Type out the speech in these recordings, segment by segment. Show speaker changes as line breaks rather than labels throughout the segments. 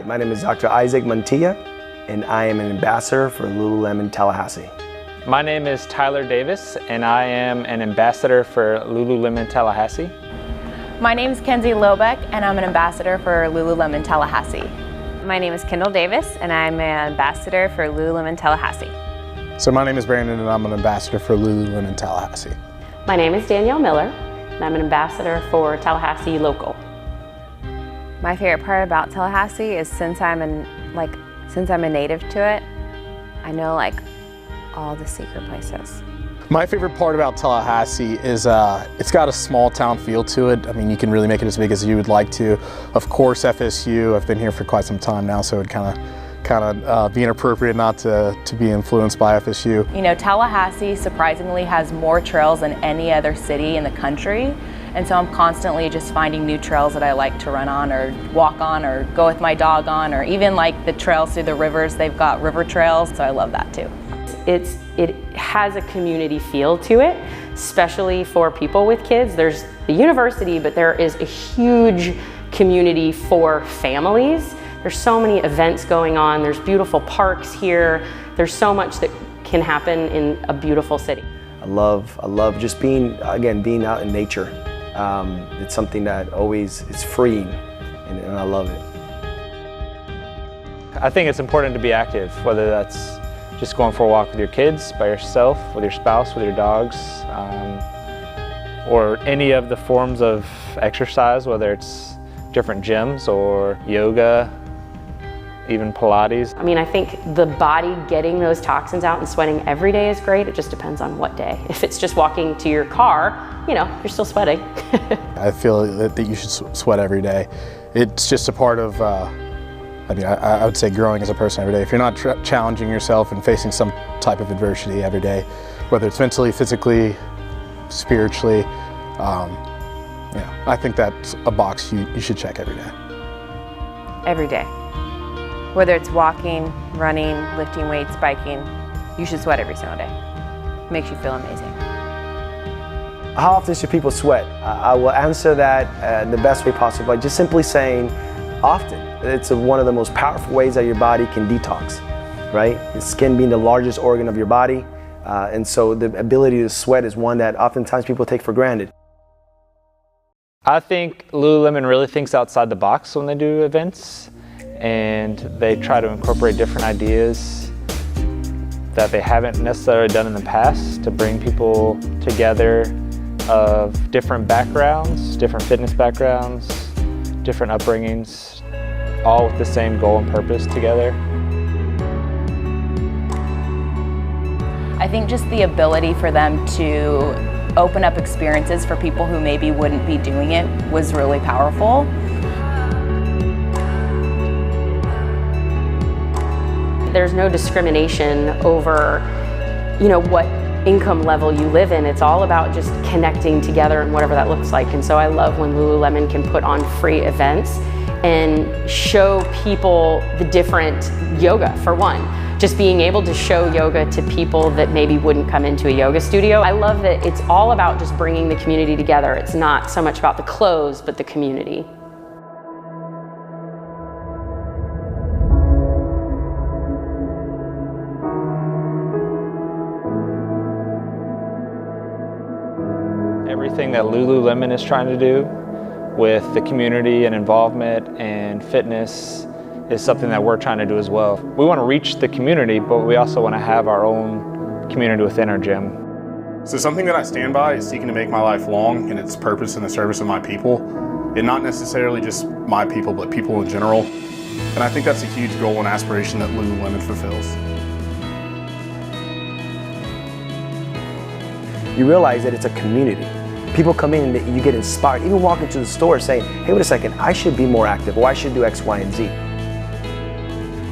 My name is Dr. Isaac Mantilla, and I am an ambassador for Lululemon Tallahassee.
My name is Tyler Davis, and I am an ambassador for Lululemon Tallahassee.
My name is Kenzie Lobeck, and I'm an ambassador for Lululemon Tallahassee.
My name is Kendall Davis, and I'm an ambassador for Lululemon Tallahassee.
So my name is Brandon, and I'm an ambassador for Lululemon Tallahassee.
My name is Danielle Miller, and I'm an ambassador for Tallahassee Local.
My favorite part about Tallahassee is since I'm a native to it, I know all the secret places.
My favorite part about Tallahassee is it's got a small town feel to it. I mean, you can really make it as big as you would like to. Of course, FSU, I've been here for quite some time now, so it kind of be inappropriate not to be influenced by FSU.
You know, Tallahassee surprisingly has more trails than any other city in the country. And so I'm constantly just finding new trails that I like to run on or walk on or go with my dog on, or even the trails through the rivers. They've got river trails, so I love that too.
It has a community feel to it, especially for people with kids. There's the university, but there is a huge community for families. There's so many events going on. There's beautiful parks here. There's so much that can happen in a beautiful city.
I love just being out in nature. It's something that always is freeing, and I love it.
I think it's important to be active, whether that's just going for a walk with your kids, by yourself, with your spouse, with your dogs, or any of the forms of exercise, whether it's different gyms or yoga, even Pilates.
I mean, I think the body getting those toxins out and sweating every day is great. It just depends on what day. If it's just walking to your car, you're still sweating.
I feel that you should sweat every day. It's just a part of, I would say growing as a person every day. If you're not challenging yourself and facing some type of adversity every day, whether it's mentally, physically, spiritually, I think that's a box you should check every day.
Every day. Whether it's walking, running, lifting weights, biking, you should sweat every single day. It makes you feel amazing.
How often should people sweat? I will answer that the best way possible by just simply saying often. It's one of the most powerful ways that your body can detox, right? The skin being the largest organ of your body, and so the ability to sweat is one that oftentimes people take for granted.
I think Lululemon really thinks outside the box when they do events, and they try to incorporate different ideas that they haven't necessarily done in the past to bring people together of different backgrounds, different fitness backgrounds, different upbringings, all with the same goal and purpose together.
I think just the ability for them to open up experiences for people who maybe wouldn't be doing it was really powerful.
There's no discrimination over, what income level you live in. It's all about just connecting together and whatever that looks like. And so I love when Lululemon can put on free events and show people the different yoga, for one. Just being able to show yoga to people that maybe wouldn't come into a yoga studio. I love that it's all about just bringing the community together. It's not so much about the clothes, but the community.
Everything that Lululemon is trying to do with the community and involvement and fitness is something that we're trying to do as well. We want to reach the community, but we also want to have our own community within our gym.
So something that I stand by is seeking to make my life long in its purpose in the service of my people, and not necessarily just my people, but people in general. And I think that's a huge goal and aspiration that Lululemon fulfills.
You realize that it's a community. People come in and you get inspired, even walking to the store saying, hey, wait a second, I should be more active, or I should do X, Y, and Z.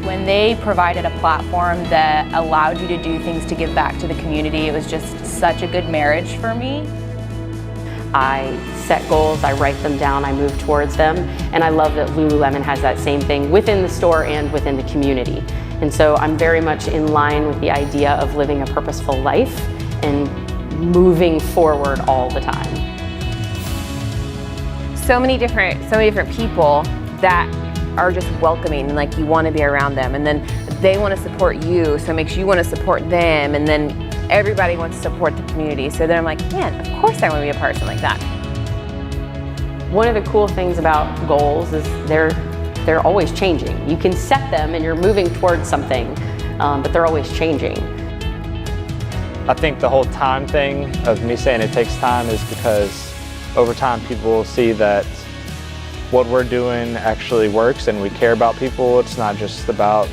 When they provided a platform that allowed you to do things to give back to the community, it was just such a good marriage for me.
I set goals, I write them down, I move towards them, and I love that Lululemon has that same thing within the store and within the community. And so I'm very much in line with the idea of living a purposeful life and moving forward all the time.
So many different people that are just welcoming and like you want to be around them, and then they want to support you, so it makes you want to support them, and then everybody wants to support the community. So then I'm like, man, of course I want to be a part of something like that.
One of the cool things about goals is they're always changing. You can set them and you're moving towards something, but they're always changing.
I think the whole time thing of me saying it takes time is because over time people will see that what we're doing actually works and we care about people. It's not just about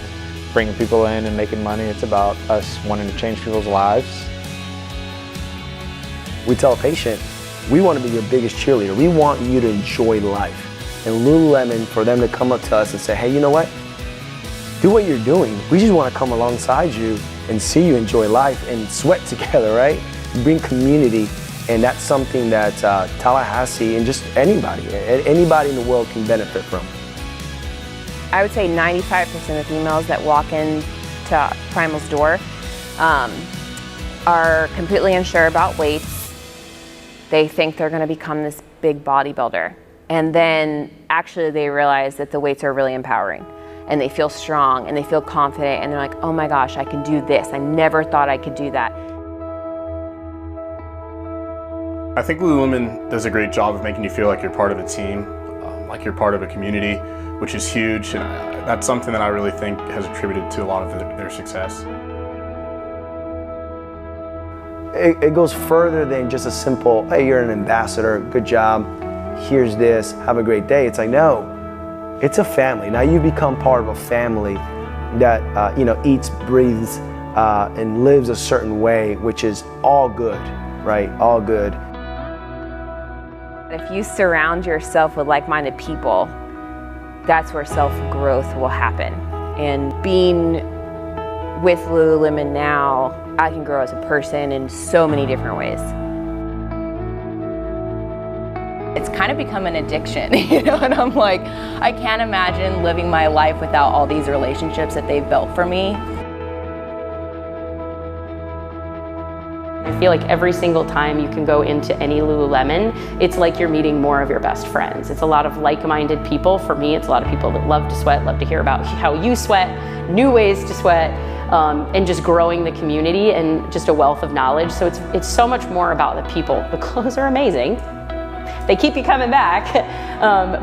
bringing people in and making money. It's about us wanting to change people's lives.
We tell a patient, we want to be your biggest cheerleader. We want you to enjoy life. And Lululemon, for them to come up to us and say, hey, you know what? Do what you're doing. We just want to come alongside you and see you enjoy life and sweat together, right? Bring community, and that's something that Tallahassee and just anybody in the world can benefit from.
I would say 95% of females that walk into Primal's door are completely unsure about weights. They think they're going to become this big bodybuilder. And then actually they realize that the weights are really empowering. And they feel strong and they feel confident and they're like, oh my gosh, I can do this. I never thought I could do that.
I think Lululemon does a great job of making you feel like you're part of a team, like you're part of a community, which is huge. And that's something that I really think has attributed to a lot of their success.
It goes further than just a simple, hey, you're an ambassador, good job, here's this, have a great day. It's like, no. It's a family. Now you become part of a family that eats, breathes, and lives a certain way, which is all good, right? All good.
If you surround yourself with like-minded people, that's where self-growth will happen. And being with Lululemon now, I can grow as a person in so many different ways.
It's kind of become an addiction, and I'm like, I can't imagine living my life without all these relationships that they've built for me.
I feel like every single time you can go into any Lululemon, it's like you're meeting more of your best friends. It's a lot of like-minded people. For me, it's a lot of people that love to sweat, love to hear about how you sweat, new ways to sweat, and just growing the community and just a wealth of knowledge. So it's so much more about the people. The clothes are amazing. They keep you coming back,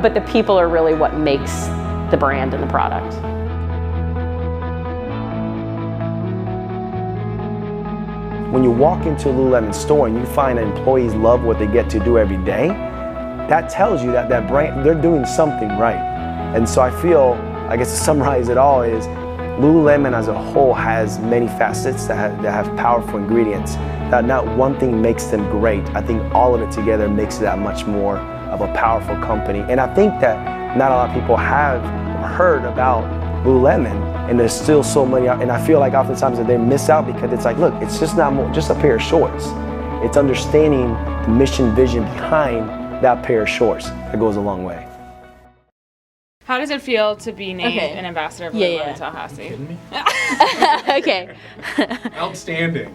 but the people are really what makes the brand and the product.
When you walk into a Lululemon store and you find that employees love what they get to do every day, that tells you that that brand, they're doing something right. And so I feel, I guess to summarize it all is, Lululemon as a whole has many facets that have powerful ingredients. That not one thing makes them great. I think all of it together makes it that much more of a powerful company. And I think that not a lot of people have heard about Lululemon, and there's still so many, and I feel like oftentimes that they miss out because it's like, look, it's just not more, just a pair of shorts. It's understanding the mission, vision behind that pair of shorts that goes a long way.
How does it feel to be named an ambassador of Lululemon Tallahassee?
Are you kidding me?
Okay.
Outstanding.